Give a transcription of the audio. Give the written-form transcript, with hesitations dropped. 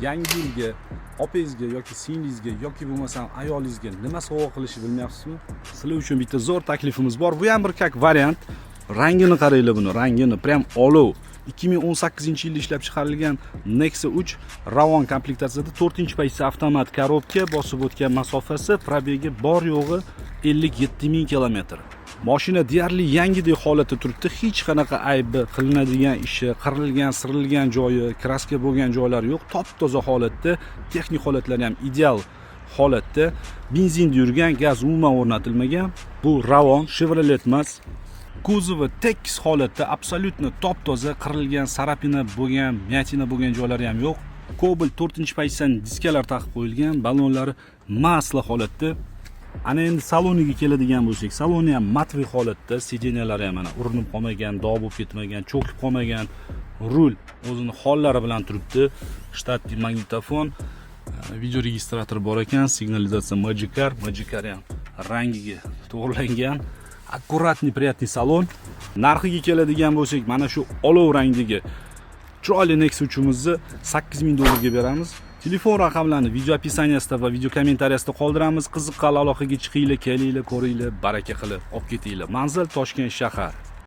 Yangi yilga opangizga yoki singlingizga yoki bo'lmasam ayolingizga nima sovg'a qilishni bilmayapsizmi? Sizlar uchun bitta zo'r taklifimiz bor. Bu ham bir kak variant. Rangini qaranglar buni, rangini prям olov. 2018-yilda ishlab chiqarilgan Nexia 3 Ravon komplektatsiyada 4-pozitsiya avtomat korobka, bosib o'tgan masofasi, probegi bor yo'g'i 57 ming kilometr. Mashina deyarli yangidek holatda turibdi. Hech qanaqa aybi, qilinadigan ishi, qirilgan, sirilgan joyi, kraska bo'lgan joylar yo'q. Top-toza holatda, texnik holatlari ham ideal holatda. Benzinda yurgan, gaz umuman o'rnatilmagan. Bu Ravon, Chevrolet emas. Kuzovi tekis holatda, absolyutno top-toza, qirilgan, sarapina bo'lgan, myatina bo'lgan joylari ham yo'q. Cobalt 4-pozitsiyaning diskalar taqib qo'yilgan, ballonlari masla holatda. Ana endi saloniga keladigan bo'lsak, saloni ham matviy holatda, sideniyalari ham mana urinib qolmagan, dog' bo'lib ketmagan, cho'kib qolmagan, rul o'zini hollari bilan turibdi. Shtatli magnitofon, video registrator bor ekan, signalizatsiya Magic Car ham rangiga to'g'rilangan. Akkuratniy, приятный salon. Narxiga keladigan bo'lsak, mana shu olov rangdagi chiroyli Nexia 3'imizni $8000 beramiz. Telefon raqamlarini video opisaniyasida va video kommentariyasida qoldiramiz. Qiziqqan aloqaga chiqinglar, kelinglar, ko'ringlar, baraka qilib olib ketinglar. Manzil Toshkent shahar.